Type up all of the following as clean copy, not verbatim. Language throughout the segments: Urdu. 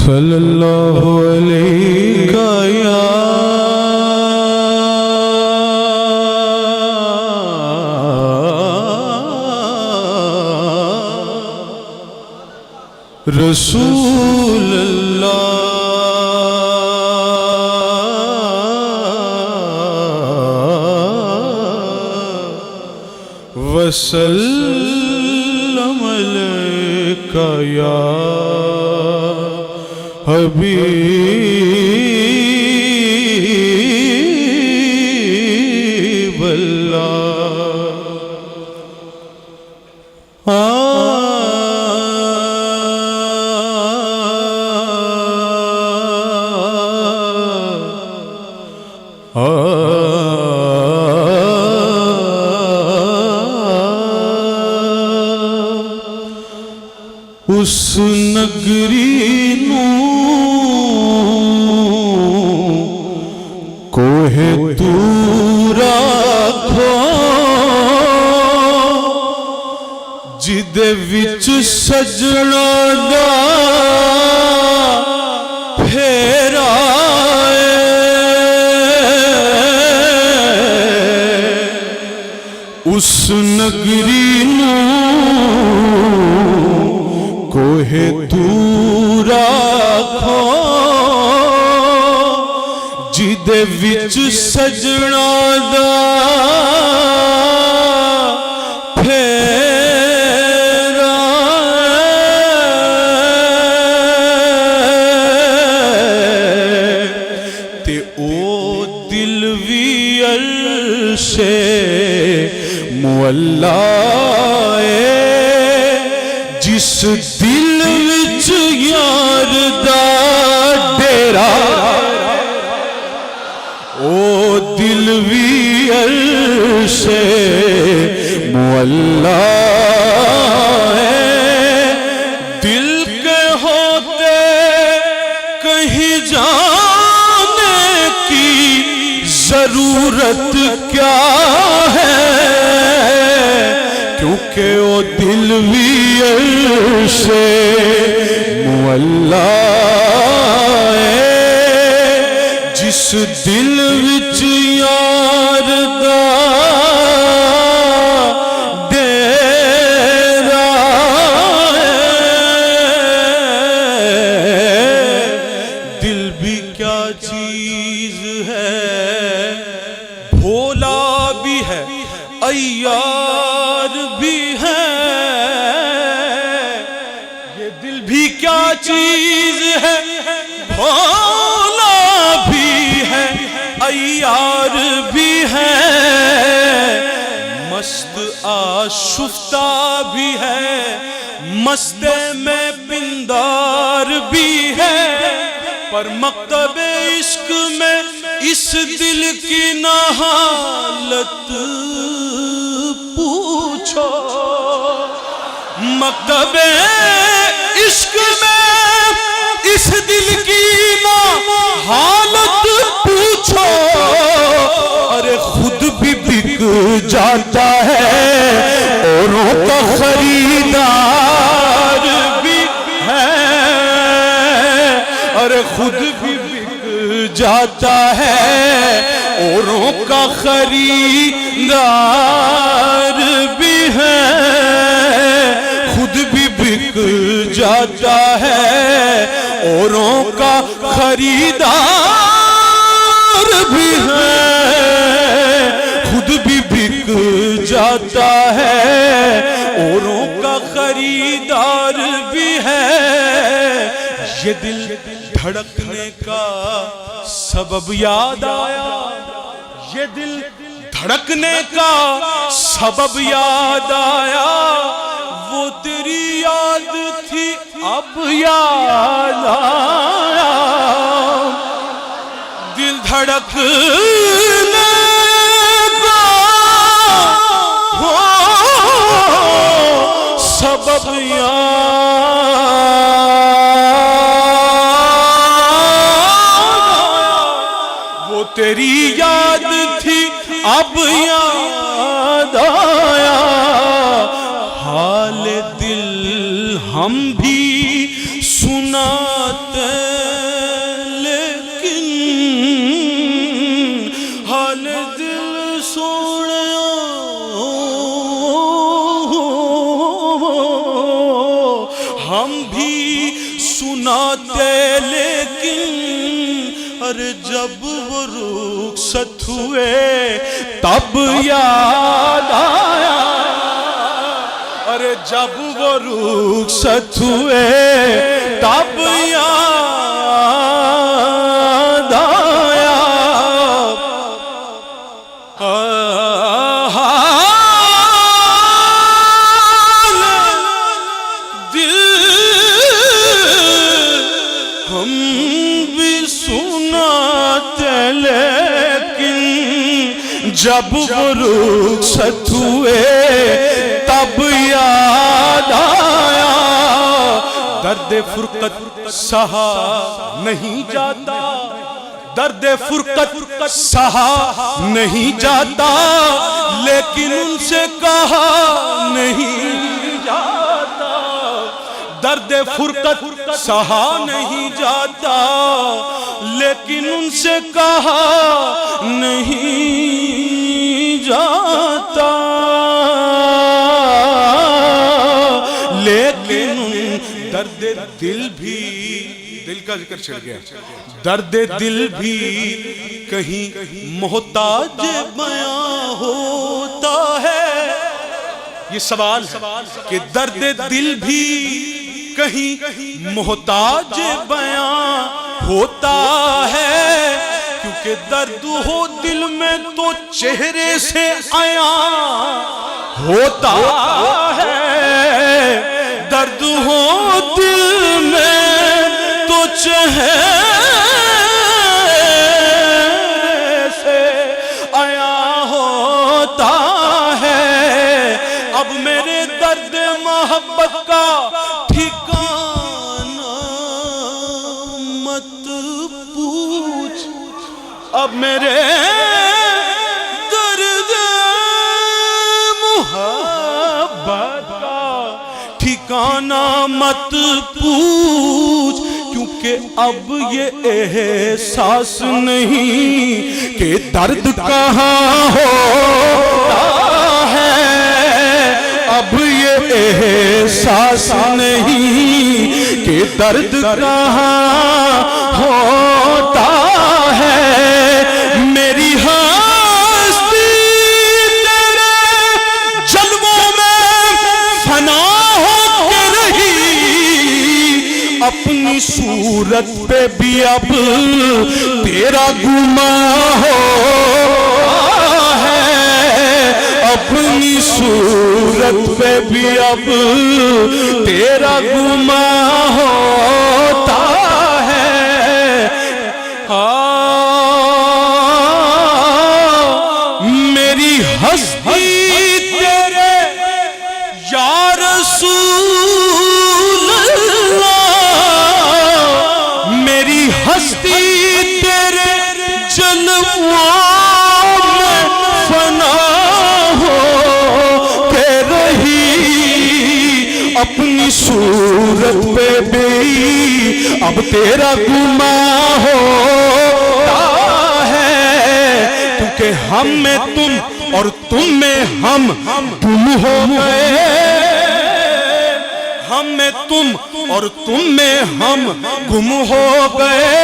صلی اللہ علیہ یا رسول اللہ وسلم علیک یا حبیب اللہ اس نگری نو کوہ تورا کھو جدے وچ سجنا دا پھیرا اس نگری نو کوہ تورا کھو جدے وچ سجنا دا پھیرا تے او دل وی عرش مولا جس دل وچ یار دا ڈیرا او دل وی عرش مولا ہے دل کے ہوتے کہیں جانے کی ضرورت کیا ہے کیونکہ وہ دل بھی عرش مولا ہے جس دل وچ یار دا ڈیرا ہے دل بھی کیا چیز ہے بھولا بھی ہے عیار بھی ہے یہ دل بھی کیا چیز ہے بھولا بھی ہے عیار بھی ہے مست آشفتہ بھی ہے مست میں پندار بھی ہے پر مکتب عشق میں اس دل کی نہ حالت پوچھو مکتب عشق میں اس دل کی نہ حالت پوچھو ارے خود بھی بک جاتا ہے اوروں کا خریدار بھی ہے ارے خود بھی بک جاتا ہے اوروں کا خریدار بھی ہے خود بھی بک جاتا ہے اوروں کا خریدار بھی ہے خود بھی بک جاتا ہے اوروں کا خریدار بھی ہے یہ دل دھڑکنے کا سبب یاد آیا یہ دل دھڑکنے کا سبب یاد آیا وہ تیری یاد تھی اب یاد آیا دل دھڑکنے کا وہ سبب تیری یاد تھی اب یاد آیا حال دل ہم بھی سناتے سناتے لیکن ارے جب وہ رخصت ہوئے تب یاد آیا، ارے جب وہ رخصت ہوئے تب یاد آیا، دل ہم بھی سناتے لیکن جب وہ رخصت ہوئے تب یاد آیا، درد فرقت سہا نہیں جاتا، درد فرقت سہا نہیں جاتا، لیکن ان سے کہا نہیں جاتا، درد فرقت سہا نہیں جاتا، لیکن ان سے کہا نہیں جاتا، لیکن درد دل بھی، دل کا ذکر چھڑ گیا، درد دل بھی کہیں محتاج بیاں ہوتا ہے، یہ سوال ہے کہ درد دل بھی کہیں محتاج بیاں ہوتا ہے، کیونکہ درد ہو دل میں تو چہرے سے عیاں ہوتا ہے، درد ہو دل میں تو چہرے سے عیاں ہوتا ہے، اب میرے درد محبت کا ٹھکانہ مت پوچھ، اب میرے درد محبت کا ٹھکانہ مت پوچھ، کیونکہ اب یہ احساس نہیں کہ درد کہاں ہوتا ہے، اب یہ احساس نہیں کہ درد کہاں ہوتا ہے، میری ہستی تیرے جلووں میں فنا ہو کے رہی، اپنی صورت پہ بھی اب تیرا گماں ہوتا ہے، اپنی صورت پہ بھی اب تیرا گماں ہوتا ہے، میری ہستی تیرے یا رسول اللہ، میری ہستی تیرے جلووں میں فنا ہو کے رہی، اپنی صورت پہ بھی اب تیرا گماں ہوتا ہے، کیونکہ ہم میں تم اور تم میں ہم گم ہو گئے، ہم میں تم اور تم میں ہم گم ہو گئے،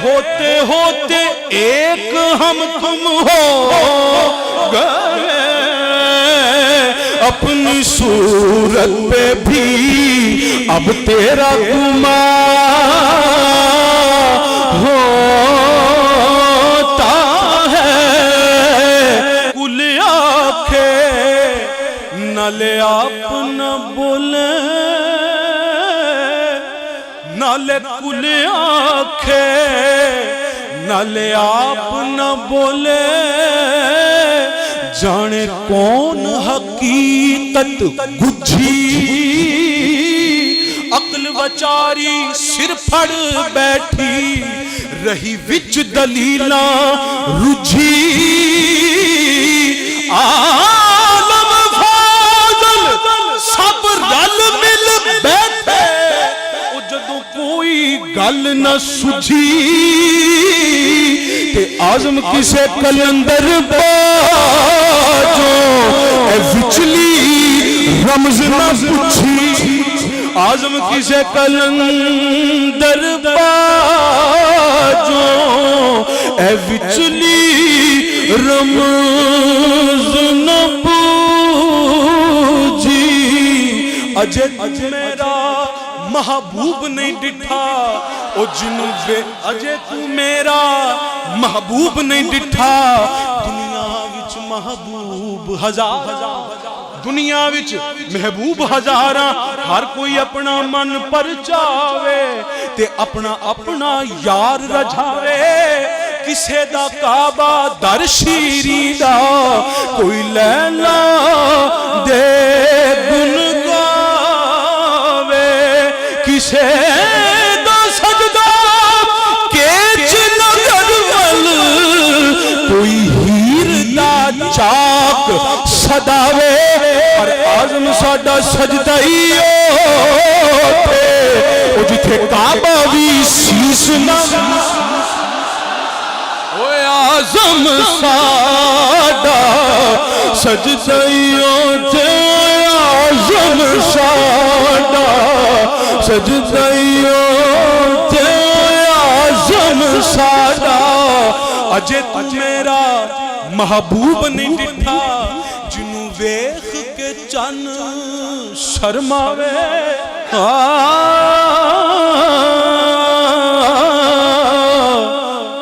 ہوتے ہوتے ایک ہم تم ہو گئے، اپنی صورت پہ بھی اب تیرا گماں ہوتا ہے، کل آنکھیں نہ لے آپ نہ بولے، نہ لے کل آنکھیں نہ لے آپ نہ بولے، جانے کون حقیقت گجھی، عقل وچاری سر پھڑ بیٹھی رہی وچ دلیلاں رجھی، عالم فاضل سب رل مل بیٹھے، جدوں کوئی گل نہ سجھی، تے آزم کسے کلندر باجو اے وچلی رمز نہ پوچھی، آزم کسے کلندر باجوں اے وچلی رمز نبوجی اجے میرا محبوب نہیں ڈٹھا او جنوبے اجے تو میرا محبوب نہیں ڈٹھا دنیا وچ محبوب ہزار دنیا وچ محبوب ہزاراں ہر کوئی اپنا من پر چاہے تے اپنا اپنا یار رجھاوے کسے دا کعبہ در شیری دا کوئی لیلا دے گن گاوے کسے دا سجدہ کیچ نگر ول کوئی ہیر دا چاک صداوے اور آزم ساڈا سجدہ ہی ہوتے او جتھے کعبہ بھی سیس نہ آزم ساڈا سجدائیوں تے آزم ساڈا سجدائیوں تے آزم ساڈا اجے تو میرا محبوب نہیں ڈٹھا جنوں ویخ کے چن شرماوے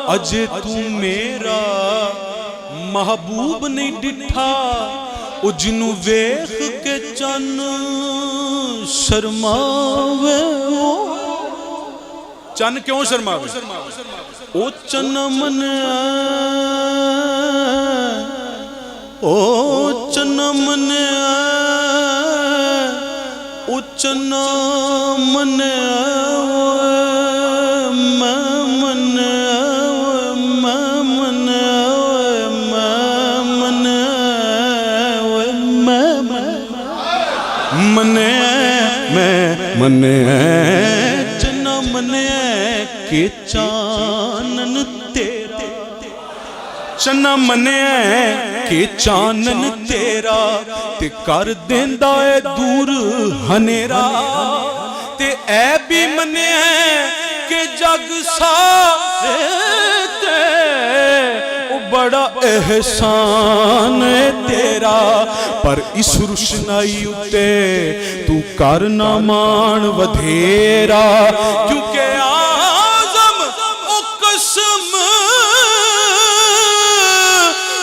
اجے تو میرا محبوب نہیں ڈٹھا او جنوں ویخ کے چن شرماوے چن کیوں شرماوے او چن من او چن من او چن من منے چنا منے کہ چانن تیرا چنا منے کہ چانن تیرا تے کر دیندا اے دور ہنیرا تے اے بھی منے کہ جگ سارے تے بڑا احسان ہے تیرا پر اس روشنائی اتے تو کرنا مان ودھیرا کیونکہ آزم او قسم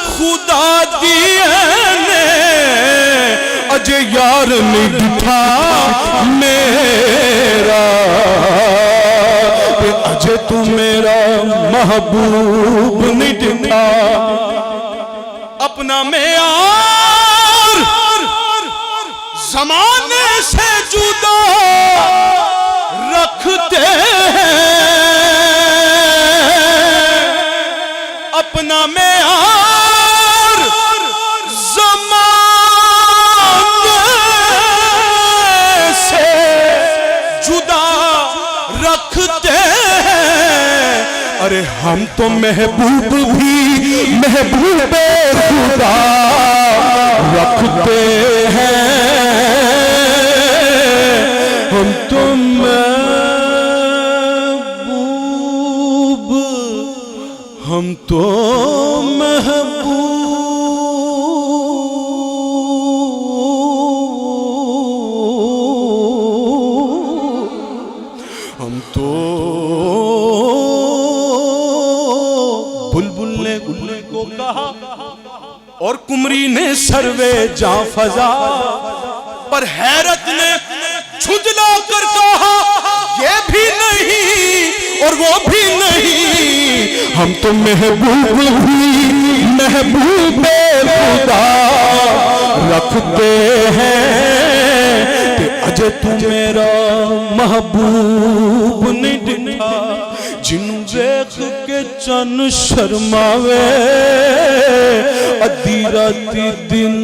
خدا دیئے نے اجے یار نہیں ڈٹھا میرا اجے تو میرا محبوب نہیں ڈٹھا اپنا معیار زمانے سے جدا رکھتے ہیں اپنا معیار زمانے سے جدا رکھتے ہیں ارے ہم تو محبوب بھی محبوب خدا رکھتے ہیں ہم تو محبوب ہم تو ہم تو بلبل نے گل کو کہا اور کمری نے سروے جاں فضا پر حیرت نے جھنجلا کر کہا یہ بھی نہیں اور وہ بھی نہیں ہم تو محبوب ہی محبوب خدا رکھتے ہیں کہ اجے تو میرا محبوب نہیں ڈٹھا جنوں ویکھ کے چن شرماوے ادھی راتی دن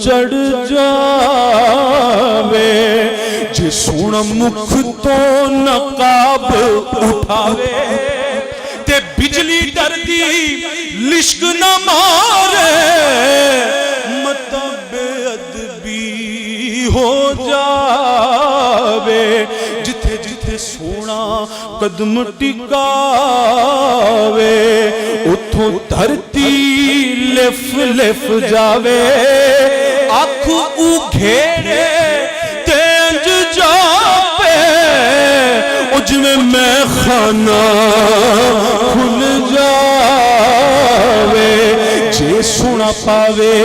چڑھ جاوے جے سونا مکھ تو نقاب اٹھاوے تے بجلی ڈردی لشک نہ مارے متا بے ادبی ہو جاوے جتھے جتھے سونا قدم ٹکاوے اتھوں دھرتی لف لف جاوے اکھ او گھیرے تینج جاوے اج میں خانہ کھل جاوے جے سونا پاوے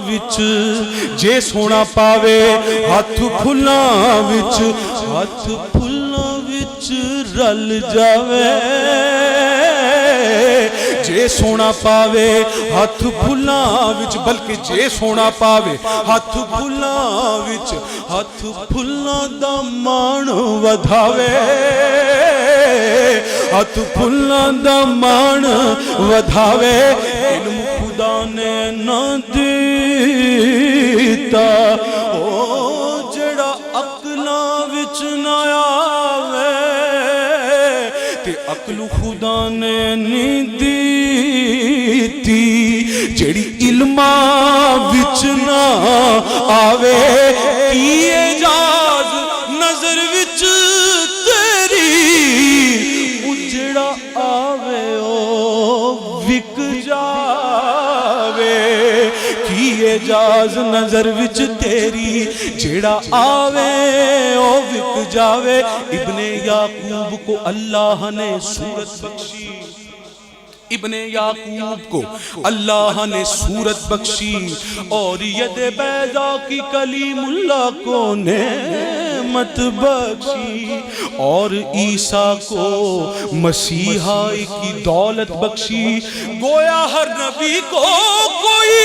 وچ جے سونا پاوے ہاتھ پھلاں وچ رل جاوے جے سونا پاوے ہاتھ پھلاں وچ بلکہ جے سونا پاوے ہاتھ پھلاں دا مان ودھاوے ہاتھ پھلاں دا مان ودھاوے علم خدا نے نہ دیتا او جڑا عقلاں وچ نہ آوے تے عقل خدا نے نہیں دیتی جڑی علماں وچ نہ آوے کی اعجاز نظر وچ تیری او جڑا آوے او وک جاوے کی اعجاز نظر وچ تیری جڑا آوے او وک جاوے ابن یعقوب کو اللہ نے صورت بخشی ابن یعقوب کو اللہ نے صورت بخشی اور ید بیضا کی کلیم اللہ کو نعمت بخشی اور عیسیٰ کو مسیحائی کی دولت بخشی گویا ہر نبی کو کوئی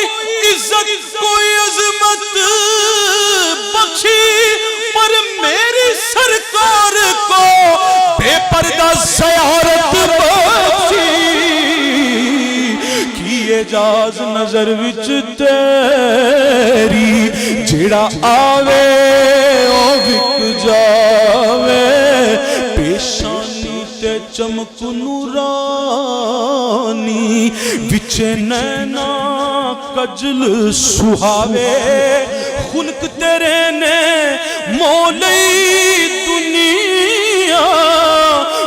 عزت کوئی عظمت بخشی پر میری سرکار کو بے پردہ زیارت بخشی اعجاز نظر وچ تیری جڑا آوے او وک جاوے پیشانی تے چمک نورانی وچ نینا کجل سہاوے خلق تیرے نے مولی دنیا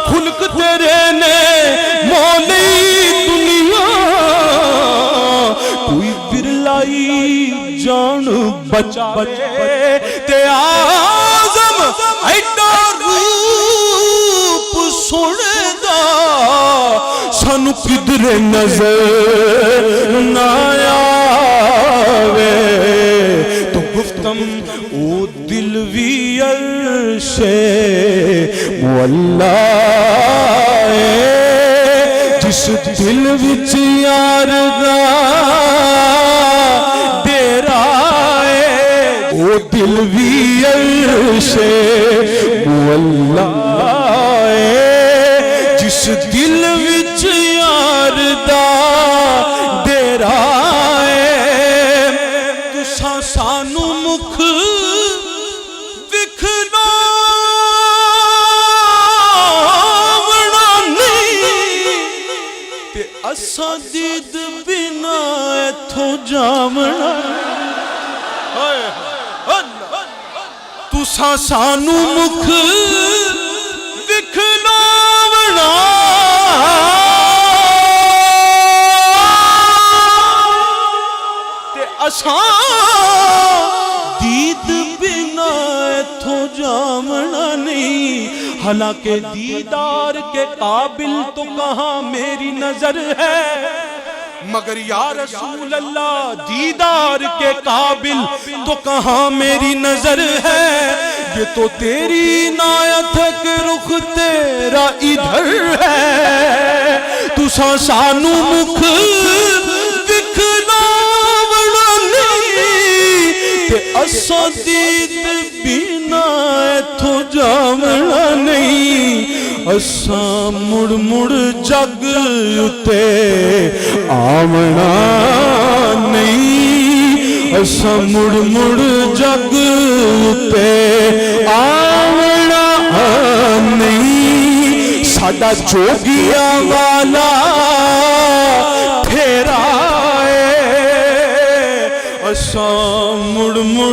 خلق تیرے نے مولی جان بچے تے آزم ایڈا روپ سندا سانو کدھر نظر نہ آوے تو گفتم او دل وی عرش مولا جس دل وچ یار دا دل بھی عرش مولا جس دل وچ یار دا ڈیرا تساں سانو مکھ وکھاونا نہیں تے اساں دید بنا ایتھوں جاونا تساں سانو مکھ وکھلاونا تے اساں دید بنا ایتھوں جاونا نہیں حالانکہ دیدار کے قابل تو کہاں میری نظر ہے مگر یا رسول اللہ دیدار کے قابل تو کہاں میری نظر ہے یہ تو تیری عنایت ہے کہ رخ تیرا ادھر ہے تساں سانو مکھ وکھلاونا نہیں تے اساں دید بنا ایتھوں جاونا نہیں اساں مڑ مڑ جگ اتے آونا نہیں اساں مڑ مڑ جگ اتے آونا نہیں ساڈا جوگیا والا پھیرا ہے اساں مڑ مڑ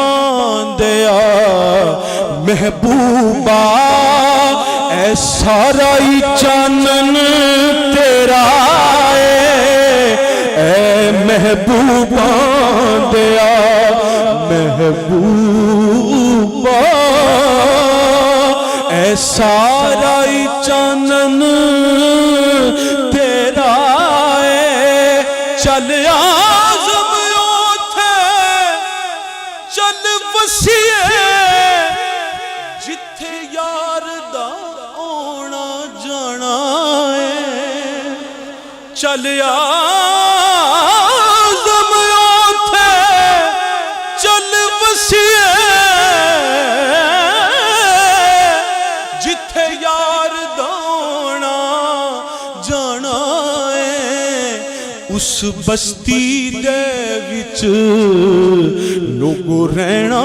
باندیا محبوبہ اے سارا ہی چانن تیرا اے محبوبہ دیا محبوبہ اے سارا ہی چانن تیرا چل آزم اوتھے چل وسیعے جتھے یار دا آنا جانا ہے چل آزم اوتھے چل وسیعے جتھے یار دا آنا جانا اس بستی دے وچ لوگو رہنا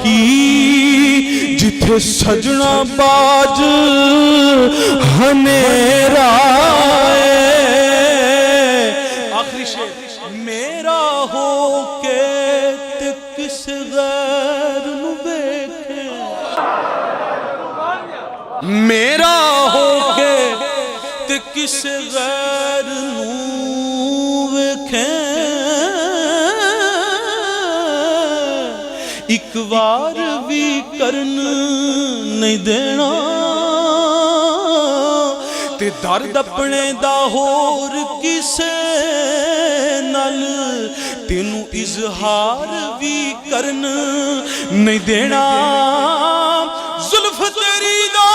کی جتھے سجنا باج ہنیرا آخری شعر میرا ہو کے تے کس غیر نو ویکھے میرا ہو کے تے کس غیر نو ایک وار بھی کرن نہیں دینا تے درد اپنے دا ہور کسے نال تینوں اظہار بھی کرن نہیں دینا زلف تیری دا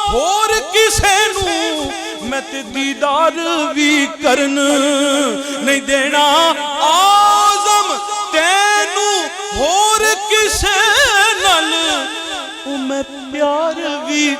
ہور کسے نوں میں تے دیدار بھی کرن نہیں دینا آزم تینوں ہور کسے نال میں پیار بھی